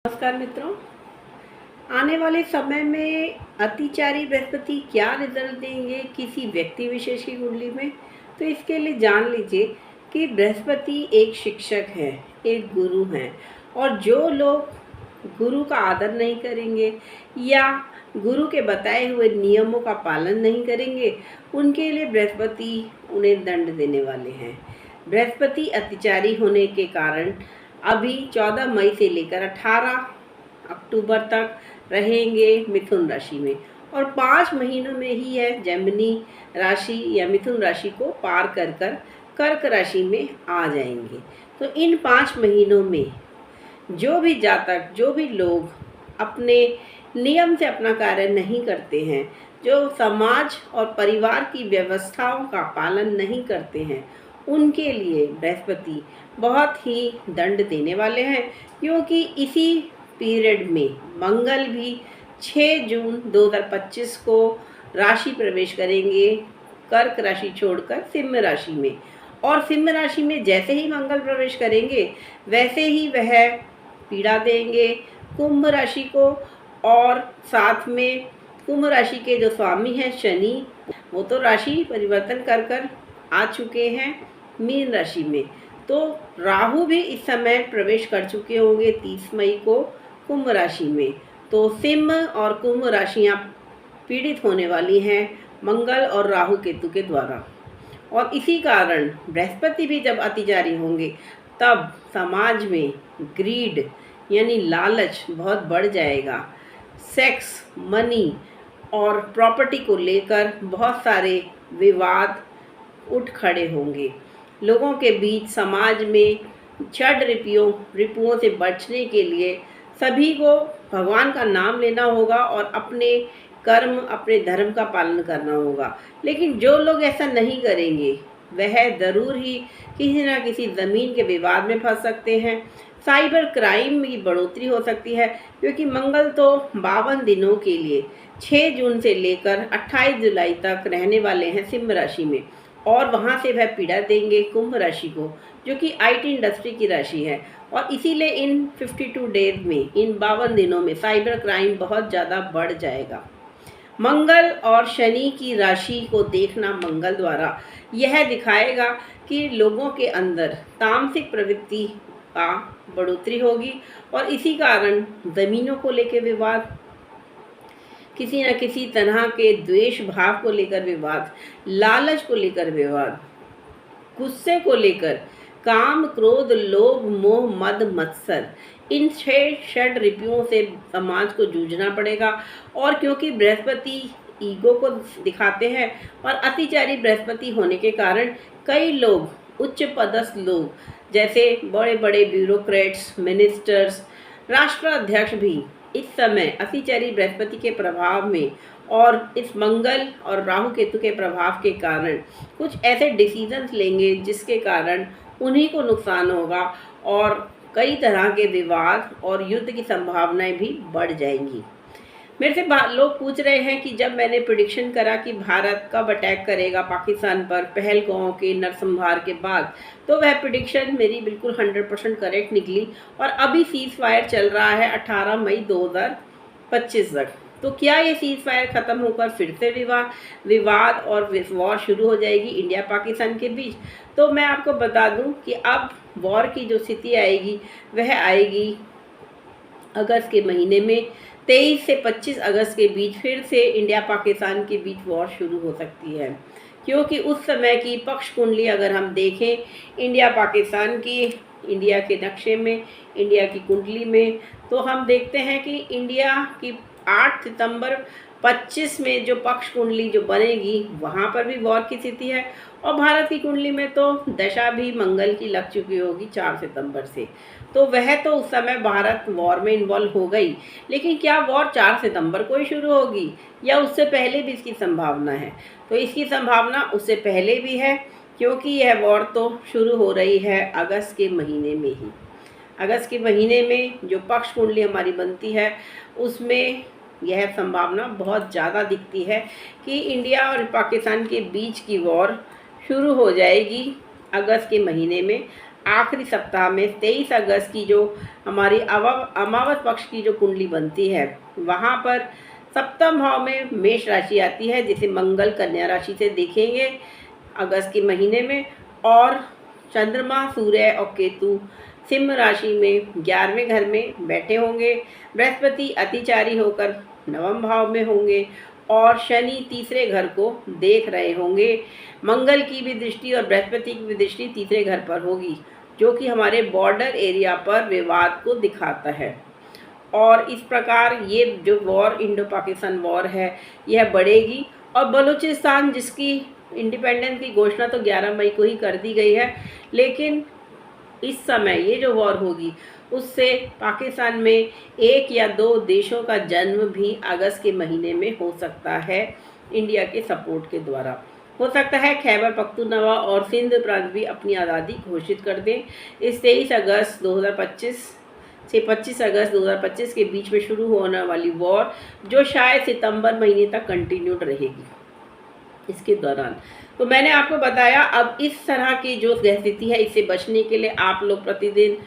नमस्कार मित्रों, आने वाले समय में अतिचारी बृहस्पति क्या रिजल्ट देंगे किसी व्यक्ति विशेष की कुंडली में। तो इसके लिए जान लीजिए कि बृहस्पति एक शिक्षक है, एक गुरु हैं, और जो लोग गुरु का आदर नहीं करेंगे या गुरु के बताए हुए नियमों का पालन नहीं करेंगे, उनके लिए बृहस्पति उन्हें दंड देने वाले हैं। बृहस्पति अतिचारी होने के कारण अभी 14 मई से लेकर 18 अक्टूबर तक रहेंगे मिथुन राशि में, और 5 महीनों में ही यह जेमिनी राशि या मिथुन राशि को पार कर कर्क राशि में आ जाएंगे। तो इन 5 महीनों में जो भी जातक, जो भी लोग अपने नियम से अपना कार्य नहीं करते हैं, जो समाज और परिवार की व्यवस्थाओं का पालन नहीं करते हैं, उनके लिए बृहस्पति बहुत ही दंड देने वाले हैं। क्योंकि इसी पीरियड में मंगल भी 6 जून 2025 को राशि प्रवेश करेंगे, कर्क राशि छोड़कर सिंह राशि में। और सिंह राशि में जैसे ही मंगल प्रवेश करेंगे वैसे ही वह पीड़ा देंगे कुंभ राशि को, और साथ में कुंभ राशि के जो स्वामी हैं शनि, वो तो राशि परिवर्तन कर आ चुके हैं मीन राशि में। तो राहु भी इस समय प्रवेश कर चुके होंगे 30 मई को कुंभ राशि में। तो सिंह और कुंभ राशियां पीड़ित होने वाली हैं मंगल और राहु केतु के द्वारा। और इसी कारण बृहस्पति भी जब अतिचारी होंगे तब समाज में ग्रीड यानी लालच बहुत बढ़ जाएगा। सेक्स, मनी और प्रॉपर्टी को लेकर बहुत सारे विवाद उठ खड़े होंगे। लोगों के बीच समाज में षड रिपुओं से बचने के लिए सभी को भगवान का नाम लेना होगा और अपने कर्म, अपने धर्म का पालन करना होगा। लेकिन जो लोग ऐसा नहीं करेंगे वह ज़रूर ही किसी न किसी ज़मीन के विवाद में फंस सकते हैं। साइबर क्राइम की बढ़ोतरी हो सकती है, क्योंकि मंगल तो 52 दिनों के लिए 6 जून से लेकर 28 जुलाई तक रहने वाले हैं सिंह राशि में, और वहाँ से वह पीड़ा देंगे कुंभ राशि को, जो कि आईटी इंडस्ट्री की राशि है। और इसीलिए इन 52 डेज में, इन 52 दिनों में साइबर क्राइम बहुत ज़्यादा बढ़ जाएगा। मंगल और शनि की राशि को देखना मंगल द्वारा यह दिखाएगा कि लोगों के अंदर तामसिक प्रवृत्ति का बढ़ोतरी होगी, और इसी कारण ज़मीनों को लेकर विवाद, किसी न किसी तरह के द्वेष भाव को लेकर विवाद, लालच को लेकर विवाद, गुस्से को लेकर, काम, क्रोध, लोभ, मोह, मद, मत्सर, इन 6 षड रिपुओं से समाज को जूझना पड़ेगा। और क्योंकि बृहस्पति ईगो को दिखाते हैं और अतिचारी बृहस्पति होने के कारण कई लोग, उच्च पदस्थ लोग, जैसे बड़े बड़े ब्यूरोक्रेट्स, मिनिस्टर्स, राष्ट्राध्यक्ष भी इस समय अतिचारी बृहस्पति के प्रभाव में और इस मंगल और राहु केतु के प्रभाव के कारण कुछ ऐसे डिसीजंस लेंगे जिसके कारण उन्हीं को नुकसान होगा, और कई तरह के विवाद और युद्ध की संभावनाएं भी बढ़ जाएंगी। मेरे से लोग पूछ रहे हैं कि जब मैंने प्रिडिक्शन करा कि भारत कब अटैक करेगा पाकिस्तान पर पहलगांव के नरसंहार के बाद, तो वह प्रिडिक्शन मेरी बिल्कुल 100% करेक्ट निकली। और अभी सीज फायर चल रहा है 18 मई 2025 तक। तो क्या ये सीज फायर ख़त्म होकर फिर से विवाद और वॉर शुरू हो जाएगी इंडिया पाकिस्तान के बीच? तो मैं आपको बता दूं कि अब वॉर की जो स्थिति आएगी वह आएगी अगस्त के महीने में। 23 से 25 अगस्त के बीच फिर से इंडिया पाकिस्तान के बीच वॉर शुरू हो सकती है, क्योंकि उस समय की पक्ष कुंडली अगर हम देखें इंडिया पाकिस्तान की, इंडिया के नक्शे में, इंडिया की कुंडली में, तो हम देखते हैं कि इंडिया की 8 सितंबर 25 में जो पक्ष कुंडली जो बनेगी वहाँ पर भी वॉर की स्थिति है, और भारत की कुंडली में तो दशा भी मंगल की लग चुकी होगी 4 सितंबर से। तो वह तो उस समय भारत वॉर में इन्वॉल्व हो गई, लेकिन क्या वॉर 4 सितंबर को ही शुरू होगी या उससे पहले भी इसकी संभावना है? तो इसकी संभावना उससे पहले भी है, क्योंकि यह वॉर तो शुरू हो रही है अगस्त के महीने में ही। अगस्त के महीने में जो पक्ष कुंडली हमारी बनती है उसमें यह संभावना बहुत ज़्यादा दिखती है कि इंडिया और पाकिस्तान के बीच की वॉर शुरू हो जाएगी अगस्त के महीने में आखिरी सप्ताह में 23 अगस्त की जो हमारी अमावस पक्ष की जो कुंडली बनती है, वहाँ पर सप्तम भाव में मेष राशि आती है, जिसे मंगल कन्या राशि से देखेंगे अगस्त के महीने में, और चंद्रमा, सूर्य और केतु सिंह राशि में 11वें घर में बैठे होंगे। बृहस्पति अतिचारी होकर नवम भाव में होंगे और शनि तीसरे घर को देख रहे होंगे। मंगल की भी दृष्टि और बृहस्पति की भी दृष्टि तीसरे घर पर होगी, जो कि हमारे बॉर्डर एरिया पर विवाद को दिखाता है। और इस प्रकार ये जो वॉर, इंडो पाकिस्तान वॉर है, यह बढ़ेगी। और बलूचिस्तान, जिसकी इंडिपेंडेंस की घोषणा तो 11 मई को ही कर दी गई है, लेकिन इस समय ये जो वॉर होगी उससे पाकिस्तान में 1 या 2 देशों का जन्म भी अगस्त के महीने में हो सकता है, इंडिया के सपोर्ट के द्वारा। हो सकता है खैबर पख्तूनख्वा और सिंध प्रांत भी अपनी आज़ादी घोषित कर दें। इस 23 अगस्त 2025 से 25 अगस्त 2025 के बीच में शुरू होने वाली वॉर, जो शायद सितंबर महीने तक कंटिन्यूड रहेगी इसके दौरान। तो मैंने आपको बताया, अब इस तरह की जो स्थिति है, इससे बचने के लिए आप लोग प्रतिदिन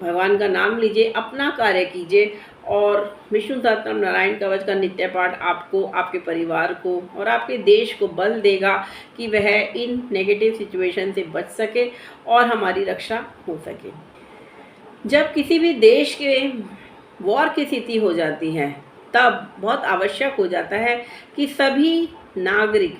भगवान का नाम लीजिए, अपना कार्य कीजिए और विष्णु सहस्त्रनाम, नारायण कवच का नित्य पाठ आपको, आपके परिवार को और आपके देश को बल देगा कि वह इन नेगेटिव सिचुएशन से बच सके और हमारी रक्षा हो सके। जब किसी भी देश के वॉर की स्थिति हो जाती है, तब बहुत आवश्यक हो जाता है कि सभी नागरिक,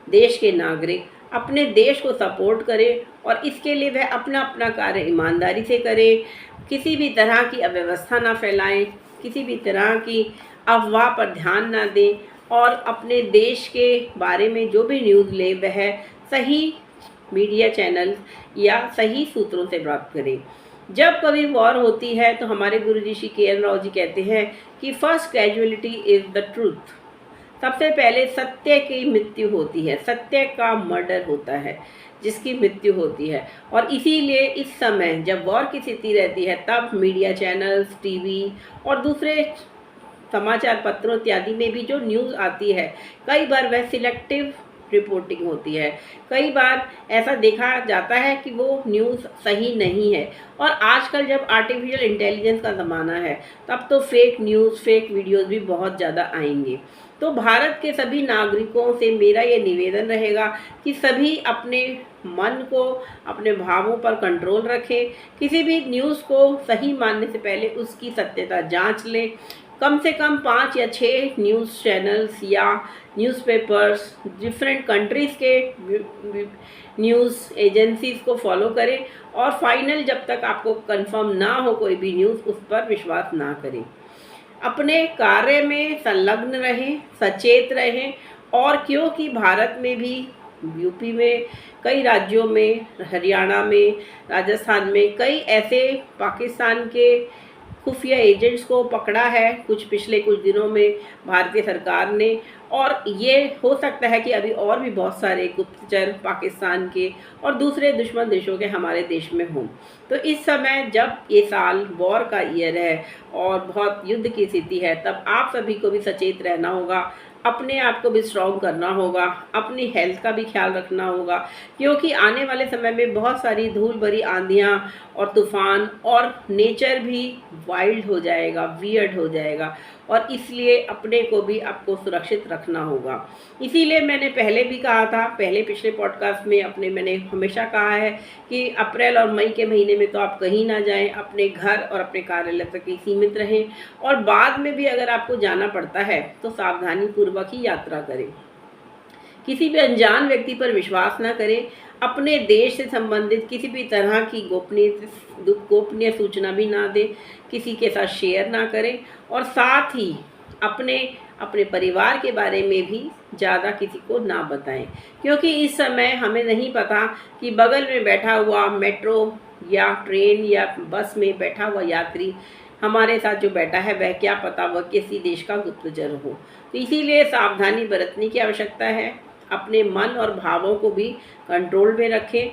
देश के नागरिक अपने देश को सपोर्ट करें और इसके लिए वह अपना अपना कार्य ईमानदारी से करें। किसी भी तरह की अव्यवस्था ना फैलाएं, किसी भी तरह की अफवाह पर ध्यान ना दें और अपने देश के बारे में जो भी न्यूज़ ले वह सही मीडिया चैनल या सही सूत्रों से प्राप्त करें। जब कभी वॉर होती है तो हमारे गुरुजी श्री के.एन. राव जी कहते हैं कि first casualty is the truth. सबसे पहले सत्य की मृत्यु होती है, सत्य का मर्डर होता है, जिसकी मृत्यु होती है। और इसीलिए इस समय जब वॉर की स्थिति रहती है, तब मीडिया चैनल्स, टीवी और दूसरे समाचार पत्रों इत्यादि में भी जो न्यूज़ आती है, कई बार वह सिलेक्टिव रिपोर्टिंग होती है। कई बार ऐसा देखा जाता है कि वो न्यूज़ सही नहीं है। और आजकल जब आर्टिफिशियल इंटेलिजेंस का ज़माना है, तब तो फेक न्यूज़, फेक वीडियोज़ भी बहुत ज़्यादा आएंगे। तो भारत के सभी नागरिकों से मेरा ये निवेदन रहेगा कि सभी अपने मन को, अपने भावों पर कंट्रोल रखें। किसी भी न्यूज़ को सही मानने से पहले उसकी सत्यता जांच लें। कम से कम 5 या 6 न्यूज़ चैनल्स या न्यूज़पेपर्स, डिफरेंट कंट्रीज़ के न्यूज़ एजेंसीज़ को फॉलो करें और फाइनल जब तक आपको कंफर्म ना हो कोई भी न्यूज़, उस पर विश्वास ना करें। अपने कार्य में संलग्न रहें, सचेत रहें। और क्योंकि भारत में भी, यूपी में, कई राज्यों में, हरियाणा में, राजस्थान में कई ऐसे पाकिस्तान के खुफिया एजेंट्स को पकड़ा है पिछले कुछ दिनों में भारतीय सरकार ने, और ये हो सकता है कि अभी और भी बहुत सारे गुप्तचर पाकिस्तान के और दूसरे दुश्मन देशों के हमारे देश में हों। तो इस समय जब ये साल वॉर का ईयर है और बहुत युद्ध की स्थिति है, तब आप सभी को भी सचेत रहना होगा, अपने आप को भी स्ट्रॉन्ग करना होगा, अपनी हेल्थ का भी ख्याल रखना होगा, क्योंकि आने वाले समय में बहुत सारी धूल भरी आंधियाँ और तूफ़ान और नेचर भी वाइल्ड हो जाएगा, वियर्ड हो जाएगा, और इसलिए अपने को भी आपको सुरक्षित रखना होगा। इसीलिए मैंने पहले भी कहा था, पिछले पॉडकास्ट में मैंने हमेशा कहा है कि अप्रैल और मई के महीने में तो आप कहीं ना जाएं, अपने घर और अपने कार्यालय तक ही सीमित रहें, और बाद में भी अगर आपको जाना पड़ता है तो सावधानी पूर्वक ही यात्रा करें। किसी भी अनजान व्यक्ति पर विश्वास ना करें। अपने देश से संबंधित किसी भी तरह की गोपनीय सूचना भी ना दें, किसी के साथ शेयर ना करें, और साथ ही अपने परिवार के बारे में भी ज़्यादा किसी को ना बताएं, क्योंकि इस समय हमें नहीं पता कि बगल में बैठा हुआ मेट्रो या ट्रेन या बस में बैठा हुआ यात्री हमारे साथ जो बैठा है, वह क्या पता वह किसी देश का गुप्तचर हो। तो इसीलिए सावधानी बरतने की आवश्यकता है। अपने मन और भावों को भी कंट्रोल में रखें।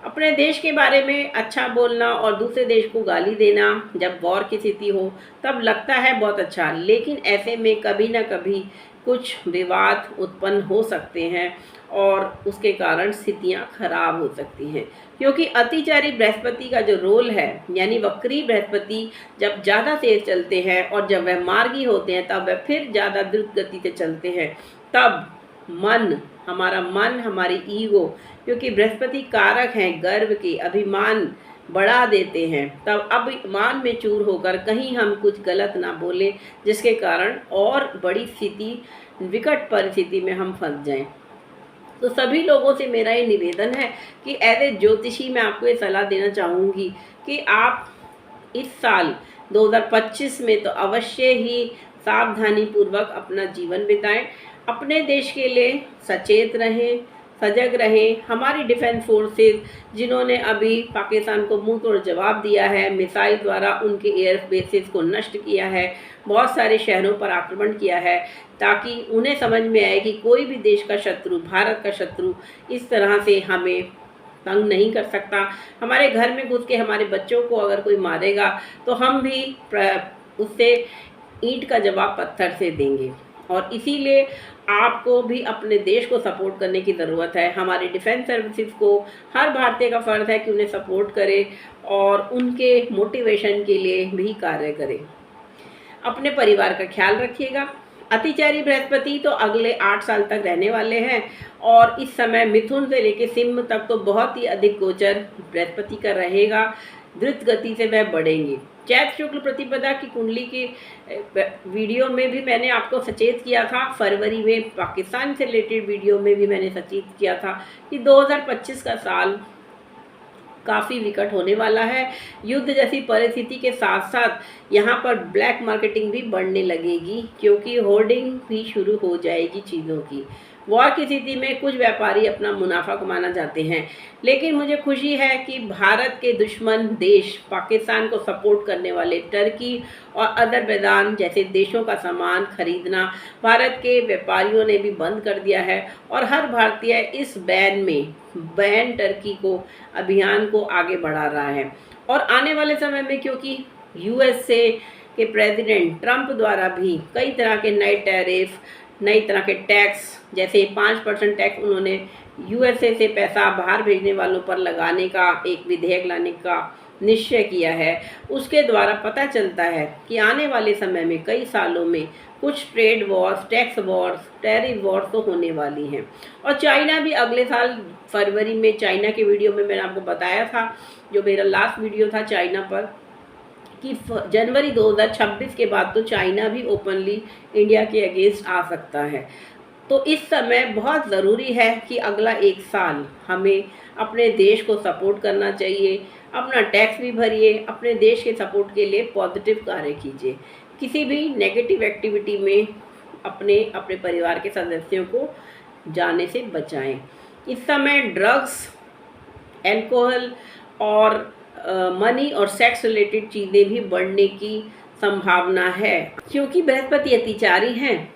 अपने देश के बारे में अच्छा बोलना और दूसरे देश को गाली देना जब वॉर की स्थिति हो तब लगता है बहुत अच्छा, लेकिन ऐसे में कभी ना कभी कुछ विवाद उत्पन्न हो सकते हैं और उसके कारण स्थितियाँ खराब हो सकती हैं, क्योंकि अतिचारी बृहस्पति का जो रोल है, यानी वक्री बृहस्पति जब ज़्यादा तेज चलते हैं और जब वह मार्गी होते हैं तब वह फिर ज़्यादा द्रुत गति से चलते हैं। तब हमारा मन, हमारी ईगो, क्योंकि बृहस्पति कारक हैं गर्व के, अभिमान बढ़ा देते हैं, तब अभिमान में चूर होकर कहीं हम कुछ गलत ना बोलें, जिसके कारण और बड़ी स्थिति, विकट परिस्थिति में हम फंस जाएं। तो सभी लोगों से मेरा ये निवेदन है कि एज ए ज्योतिषी मैं आपको ये सलाह देना चाहूँगी कि आप इस साल 2025 में तो अवश्य ही सावधानी पूर्वक अपना जीवन बिताएं, अपने देश के लिए सचेत रहें, सजग रहें। हमारी डिफेंस फोर्सेस जिन्होंने अभी पाकिस्तान को मुंह तोड़ जवाब दिया है, मिसाइल द्वारा उनके एयर बेसिस को नष्ट किया है, बहुत सारे शहरों पर आक्रमण किया है, ताकि उन्हें समझ में आए कि कोई भी देश का शत्रु, भारत का शत्रु इस तरह से हमें तंग नहीं कर सकता। हमारे घर में घुस के हमारे बच्चों को अगर कोई मारेगा तो हम भी उससे ईंट का जवाब पत्थर से देंगे। और इसीलिए आपको भी अपने देश को सपोर्ट करने की ज़रूरत है। हमारे डिफेंस सर्विसेज को, हर भारतीय का फ़र्ज़ है कि उन्हें सपोर्ट करे और उनके मोटिवेशन के लिए भी कार्य करें। अपने परिवार का ख्याल रखिएगा। अतिचारी बृहस्पति तो अगले 8 साल तक रहने वाले हैं और इस समय मिथुन से लेकर सिंह तक तो बहुत ही अधिक गोचर बृहस्पति का रहेगा। द्रुत गति से वह बढ़ेंगे। चैत शुक्ल प्रतिपदा की कुंडली की वीडियो में भी मैंने आपको सचेत किया था, फरवरी में पाकिस्तान से रिलेटेड वीडियो में भी मैंने सचेत किया था कि 2025 का साल काफ़ी विकट होने वाला है। युद्ध जैसी परिस्थिति के साथ साथ यहाँ पर ब्लैक मार्केटिंग भी बढ़ने लगेगी, क्योंकि होर्डिंग भी शुरू हो जाएगी चीज़ों की। वॉर की स्थिति में कुछ व्यापारी अपना मुनाफा कमाना चाहते हैं, लेकिन मुझे खुशी है कि भारत के दुश्मन देश पाकिस्तान को सपोर्ट करने वाले टर्की और अज़रबैजान जैसे देशों का सामान खरीदना भारत के व्यापारियों ने भी बंद कर दिया है और हर भारतीय इस बैन टर्की को अभियान को आगे बढ़ा रहा है। और आने वाले समय में, क्योंकि यूएसए के प्रेसिडेंट ट्रंप द्वारा भी कई तरह के नए टैरिफ, नई तरह के टैक्स, जैसे 5% टैक्स उन्होंने यूएसए से पैसा बाहर भेजने वालों पर लगाने का एक विधेयक लाने का निश्चय किया है, उसके द्वारा पता चलता है कि आने वाले समय में कई सालों में कुछ trade Wars, tax Wars, tariff Wars तो होने वाली हैं। और चाइना भी अगले साल फरवरी में, चाइना के वीडियो में मैंने आपको बताया था, जो मेरा लास्ट वीडियो था चाइना पर, कि जनवरी 2026 के बाद तो चाइना भी ओपनली इंडिया के अगेंस्ट आ सकता है। तो इस समय बहुत ज़रूरी है कि अगला 1 साल हमें अपने देश को सपोर्ट करना चाहिए, अपना टैक्स भी भरिए, अपने देश के सपोर्ट के लिए पॉजिटिव कार्य कीजिए, किसी भी नेगेटिव एक्टिविटी में अपने परिवार के सदस्यों को जाने से बचाएं। इस समय ड्रग्स, एल्कोहल और मनी और सेक्स रिलेटेड चीज़ें भी बढ़ने की संभावना है, क्योंकि बृहस्पति अतिचारी हैं।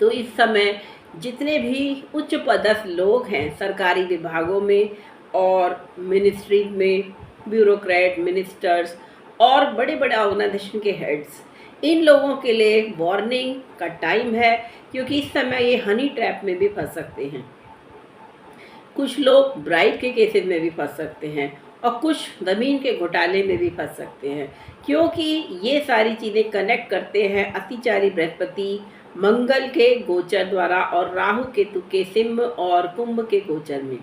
तो इस समय जितने भी उच्च पदस्थ लोग हैं सरकारी विभागों में और मिनिस्ट्री में, ब्यूरोक्रेट, मिनिस्टर्स और बड़े बड़े ऑर्गेनाइजेशन के हेड्स, इन लोगों के लिए वार्निंग का टाइम है, क्योंकि इस समय ये हनी ट्रैप में भी फंस सकते हैं। कुछ लोग ब्राइब के केसेस में भी फंस सकते हैं और कुछ ज़मीन के घोटाले में भी फंस सकते हैं, क्योंकि ये सारी चीज़ें कनेक्ट करते हैं अतिचारी बृहस्पति मंगल के गोचर द्वारा और राहु केतु के सिंह और कुंभ के गोचर में।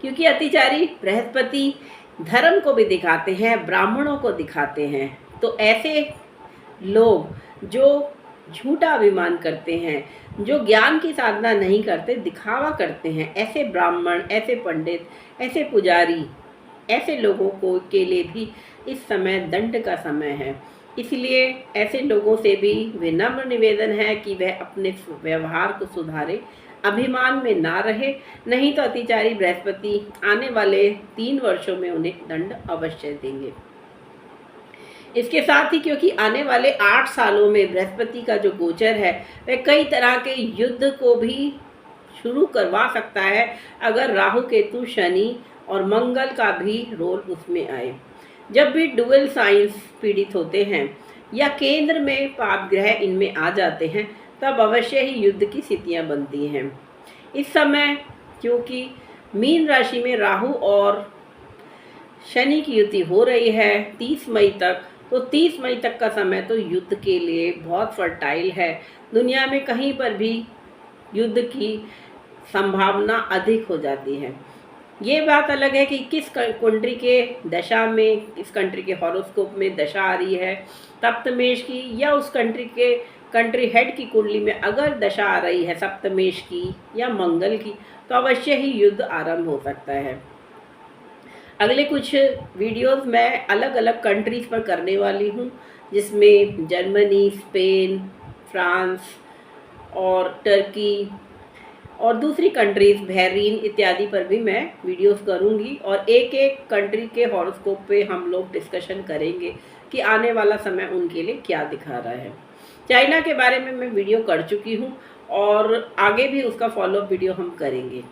क्योंकि अतिचारी बृहस्पति धर्म को भी दिखाते हैं, ब्राह्मणों को दिखाते हैं। तो ऐसे लोग जो झूठा अभिमान करते हैं, जो ज्ञान की साधना नहीं करते, दिखावा करते हैं, ऐसे ब्राह्मण, ऐसे पंडित, ऐसे पुजारी, ऐसे लोगों को के लिए भी इस समय दंड का समय है। इसलिए ऐसे लोगों से भी विनम्र निवेदन है कि वह अपने व्यवहार को सुधारे, अभिमान में ना रहे, नहीं तो अतिचारी बृहस्पति आने वाले 3 वर्षों में उन्हें दंड अवश्य देंगे। इसके साथ ही, क्योंकि आने वाले 8 सालों में बृहस्पति का जो गोचर है वह कई तरह के युद्ध को भी शुरू करवा सकता है, अगर राहु केतु शनि और मंगल का भी रोल उसमें आए। जब भी डुअल साइंस पीड़ित होते हैं या केंद्र में पाप ग्रह इनमें आ जाते हैं, तब अवश्य ही युद्ध की स्थितियाँ बनती हैं। इस समय क्योंकि मीन राशि में राहु और शनि की युति हो रही है 30 मई तक, तो 30 मई तक का समय तो युद्ध के लिए बहुत फर्टाइल है। दुनिया में कहीं पर भी युद्ध की संभावना अधिक हो जाती है। ये बात अलग है कि किस कंट्री के दशा में, किस कंट्री के हॉरोस्कोप में दशा आ रही है सप्तमेश की, या उस कंट्री हेड की कुंडली में अगर दशा आ रही है सप्तमेश की या मंगल की, तो अवश्य ही युद्ध आरंभ हो सकता है। अगले कुछ वीडियोस मैं अलग अलग कंट्रीज़ पर करने वाली हूँ, जिसमें जर्मनी, स्पेन, फ्रांस और टर्की और दूसरी कंट्रीज़ बहरीन इत्यादि पर भी मैं वीडियोस करूँगी, और एक एक कंट्री के हॉरोस्कोप पे हम लोग डिस्कशन करेंगे कि आने वाला समय उनके लिए क्या दिखा रहा है। चाइना के बारे में मैं वीडियो कर चुकी हूँ और आगे भी उसका फॉलोअप वीडियो हम करेंगे।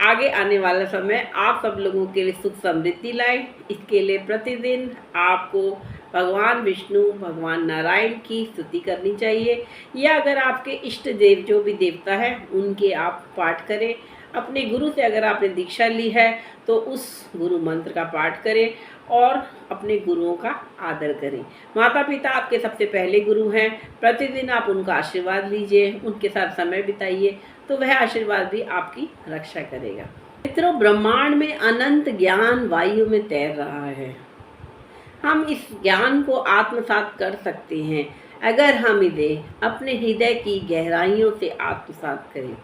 आगे आने वाला समय आप सब लोगों के लिए सुख समृद्धि लाए, इसके लिए प्रतिदिन आपको भगवान विष्णु, भगवान नारायण की स्तुति करनी चाहिए, या अगर आपके इष्ट देव जो भी देवता है उनके आप पाठ करें। अपने गुरु से अगर आपने दीक्षा ली है तो उस गुरु मंत्र का पाठ करें और अपने गुरुओं का आदर करें। माता पिता आपके सबसे पहले गुरु हैं, प्रतिदिन आप उनका आशीर्वाद लीजिए, उनके साथ समय बिताइए, तो वह आशीर्वाद भी आपकी रक्षा करेगा। मित्रों, ब्रह्मांड में अनंत ज्ञान वायु में तैर रहा है। हम इस ज्ञान को आत्मसात कर सकते हैं अगर हम इन्हें अपने हृदय की गहराइयों से आत्मसात करें।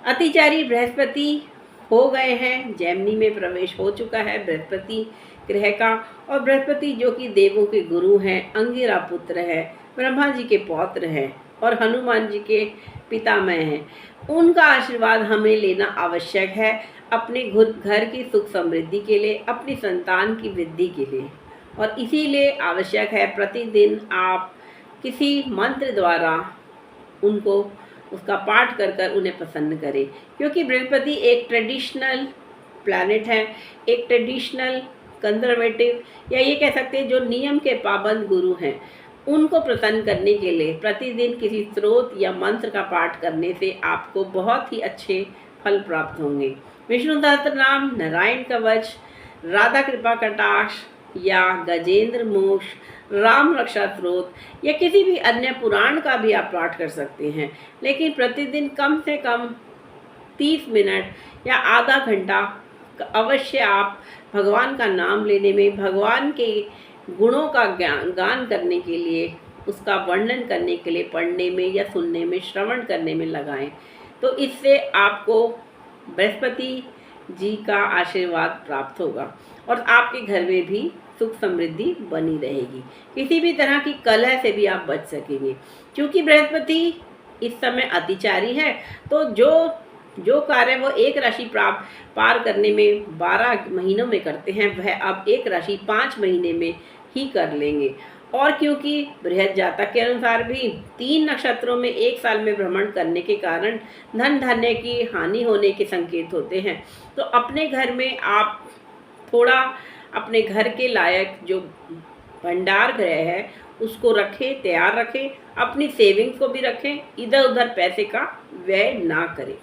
अतिचारी बृहस्पति हो गए हैं, जेमिनी में प्रवेश हो चुका है बृहस्पति ग्रह का, और बृहस्पति जो कि देवों के गुरु हैं, अंगिरा पुत्र है, ब्रह्मा जी के पौत्र हैं और हनुमान जी के पितामह हैं। उनका आशीर्वाद हमें लेना आवश्यक है अपने घर की सुख समृद्धि के लिए, अपनी संतान की वृद्धि के लिए, और इसीलिए आवश्यक है प्रतिदिन आप किसी मंत्र द्वारा उनको उसका पाठ कर कर उन्हें प्रसन्न करें, क्योंकि बृहस्पति एक ट्रेडिशनल प्लैनेट है, एक ट्रेडिशनल कंजर्वेटिव, या ये कह सकते हैं जो नियम के पाबंद गुरु हैं। उनको प्रसन्न करने के लिए प्रतिदिन किसी स्रोत या मंत्र का पाठ करने से आपको बहुत ही अच्छे फल प्राप्त होंगे। विष्णु सहस्त्रनाम, नारायण कवच, राधा कृपा कटाक्ष या गजेंद्र मोक्ष, राम रक्षा स्रोत या किसी भी अन्य पुराण का भी आप पाठ कर सकते हैं, लेकिन प्रतिदिन कम से कम 30 मिनट या आधा घंटा अवश्य आप भगवान का नाम लेने में, भगवान के गुणों का गान करने के लिए, उसका वर्णन करने के लिए पढ़ने में या सुनने में, श्रवण करने में लगाएं। तो इससे आपको बृहस्पति जी का आशीर्वाद प्राप्त होगा और आपके घर में भी सुख समृद्धि बनी रहेगी। किसी भी तरह की कलह से भी आप बच सकेंगे, क्योंकि बृहस्पति इस समय अतिचारी है। तो जो कार्य वो एक राशि पार करने में 12 महीनों में करते हैं, वह अब एक राशि 5 महीने में ही कर लेंगे। और क्योंकि बृहद जातक के अनुसार भी 3 नक्षत्रों में एक साल में भ्रमण करने के कारण धन धान्य की हानि होने के संकेत होते हैं, तो अपने घर में आप थोड़ा अपने घर के लायक जो भंडार गृह है उसको रखें, तैयार रखें, अपनी सेविंग्स को भी रखें, इधर उधर पैसे का व्यय ना करें।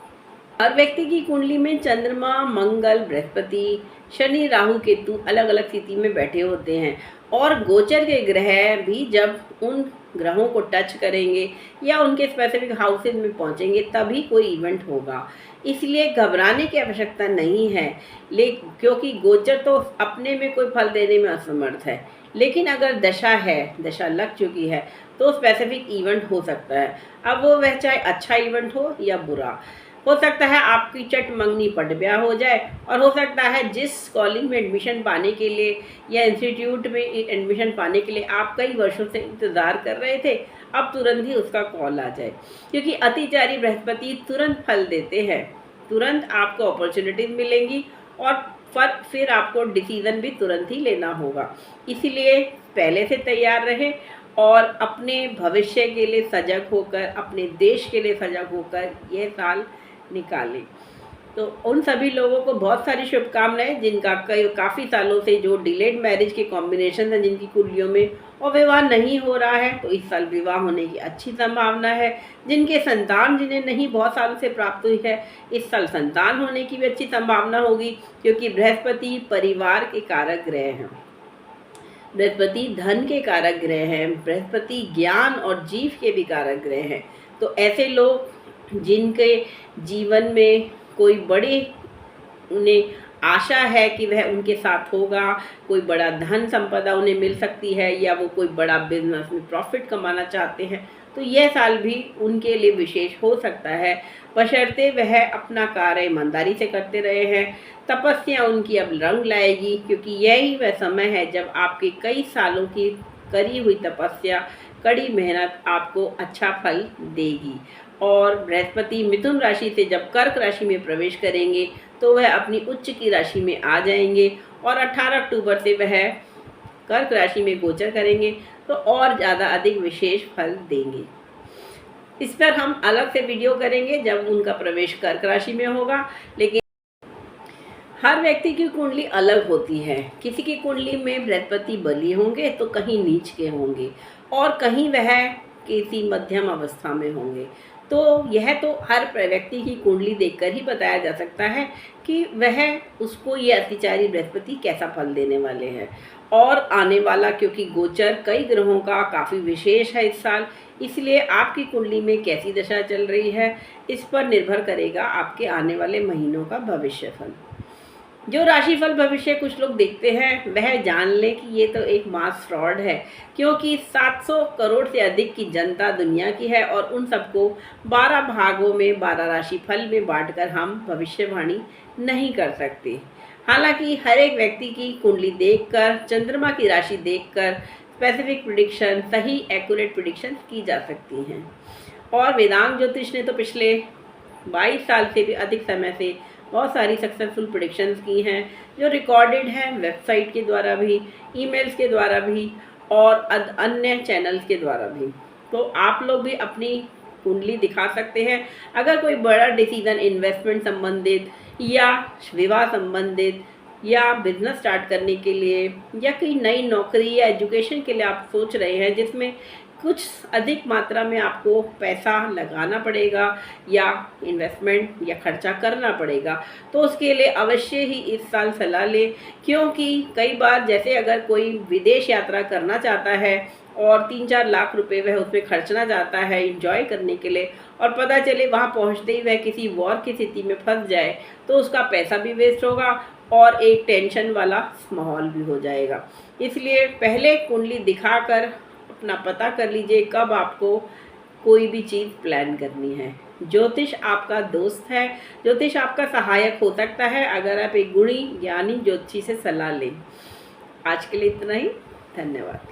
हर व्यक्ति की कुंडली में चंद्रमा, मंगल, बृहस्पति, शनि, राहु, केतु अलग अलग स्थिति में बैठे होते हैं, और गोचर के ग्रह भी जब उन ग्रहों को टच करेंगे या उनके स्पेसिफिक हाउसेज में पहुंचेंगे तभी कोई इवेंट होगा। इसलिए घबराने की आवश्यकता नहीं है, क्योंकि गोचर तो अपने में कोई फल देने में असमर्थ है, लेकिन अगर दशा लग चुकी है तो स्पेसिफिक इवेंट हो सकता है। अब वो वह चाहे अच्छा इवेंट हो या बुरा हो सकता है, आपकी चट मंगनी पट ब्याह हो जाए, और हो सकता है जिस कॉलेज में एडमिशन पाने के लिए या इंस्टीट्यूट में एडमिशन पाने के लिए आप कई वर्षों से इंतज़ार कर रहे थे, अब तुरंत ही उसका कॉल आ जाए, क्योंकि अतिचारी बृहस्पति तुरंत फल देते हैं, तुरंत आपको अपॉर्चुनिटीज मिलेंगी और फिर आपको डिसीज़न भी तुरंत ही लेना होगा। इसीलिए पहले से तैयार रहें और अपने भविष्य के लिए सजग होकर, अपने देश के लिए सजग होकर यह साल निकालें। तो उन सभी लोगों को बहुत सारी शुभकामनाएं जिनका काफ़ी सालों से जो डिलेड मैरिज के कॉम्बिनेशन है जिनकी कुंडलियों में, और विवाह नहीं हो रहा है, तो इस साल विवाह होने की अच्छी संभावना है। जिनके संतान जिन्हें नहीं बहुत सालों से प्राप्त हुई है, इस साल संतान होने की भी अच्छी संभावना होगी, क्योंकि बृहस्पति परिवार के कारक ग्रह हैं, बृहस्पति धन के कारक ग्रह हैं, बृहस्पति ज्ञान और जीव के भी कारक ग्रह हैं। तो ऐसे लोग जिनके जीवन में कोई बड़े उन्हें आशा है कि वह उनके साथ होगा, कोई बड़ा धन संपदा उन्हें मिल सकती है, या वो कोई बड़ा बिजनेस में प्रॉफिट कमाना चाहते हैं, तो यह साल भी उनके लिए विशेष हो सकता है, बशर्ते वह अपना कार्य ईमानदारी से करते रहे हैं। तपस्या उनकी अब रंग लाएगी, क्योंकि यही वह समय है जब आपके कई सालों की करी हुई तपस्या, कड़ी मेहनत आपको अच्छा फल देगी। और बृहस्पति मिथुन राशि से जब कर्क राशि में प्रवेश करेंगे, तो वह अपनी उच्च की राशि में आ जाएंगे, और 18 अक्टूबर से वह कर्क राशि में गोचर करेंगे, तो और ज़्यादा अधिक विशेष फल देंगे। इस पर हम अलग से वीडियो करेंगे जब उनका प्रवेश कर्क राशि में होगा। लेकिन हर व्यक्ति की कुंडली अलग होती है। किसी की कुंडली में बृहस्पति बली होंगे तो कहीं नीच के होंगे, और कहीं वह किसी मध्यम अवस्था में होंगे। तो यह तो हर व्यक्ति की कुंडली देखकर ही बताया जा सकता है कि वह उसको ये अतिचारी बृहस्पति कैसा फल देने वाले हैं। और आने वाला, क्योंकि गोचर कई ग्रहों का काफ़ी विशेष है इस साल, इसलिए आपकी कुंडली में कैसी दशा चल रही है, इस पर निर्भर करेगा आपके आने वाले महीनों का भविष्यफल। जो राशिफल भविष्य कुछ लोग देखते हैं, वह जान लें कि ये तो एक मास फ्रॉड है, क्योंकि 700 करोड़ से अधिक की जनता दुनिया की है, और उन सबको 12 भागों में 12 राशिफल में बांटकर हम भविष्यवाणी नहीं कर सकते। हालांकि हर एक व्यक्ति की कुंडली देखकर, चंद्रमा की राशि देखकर स्पेसिफिक प्रिडिक्शन, सही एक्यूरेट प्रिडिक्शन की जा सकती हैं। और वेदांत ज्योतिष ने तो पिछले 22 साल से भी अधिक समय से बहुत सारी सक्सेसफुल प्रेडिक्शंस की हैं, जो रिकॉर्डेड हैं वेबसाइट के द्वारा भी, ईमेल्स के द्वारा भी, और अन्य चैनल्स के द्वारा भी। तो आप लोग भी अपनी कुंडली दिखा सकते हैं। अगर कोई बड़ा डिसीजन इन्वेस्टमेंट संबंधित, या विवाह संबंधित, या बिजनेस स्टार्ट करने के लिए, या कोई नई नौकरी या एजुकेशन के लिए आप सोच रहे हैं, जिसमें कुछ अधिक मात्रा में आपको पैसा लगाना पड़ेगा या इन्वेस्टमेंट या खर्चा करना पड़ेगा, तो उसके लिए अवश्य ही इस साल सलाह लें। क्योंकि कई बार जैसे अगर कोई विदेश यात्रा करना चाहता है और 3-4 लाख रुपए वह उसमें खर्चना चाहता है एंजॉय करने के लिए, और पता चले वहाँ पहुँचते ही वह किसी वॉर की स्थिति में फंस जाए, तो उसका पैसा भी वेस्ट होगा और एक टेंशन वाला माहौल भी हो जाएगा। इसलिए पहले कुंडली दिखाकर अपना पता कर लीजिए कब आपको कोई भी चीज़ प्लान करनी है। ज्योतिष आपका दोस्त है, ज्योतिष आपका सहायक हो सकता है अगर आप एक गुणी ज्ञानी ज्योतिषी से सलाह लें। आज के लिए इतना ही, धन्यवाद।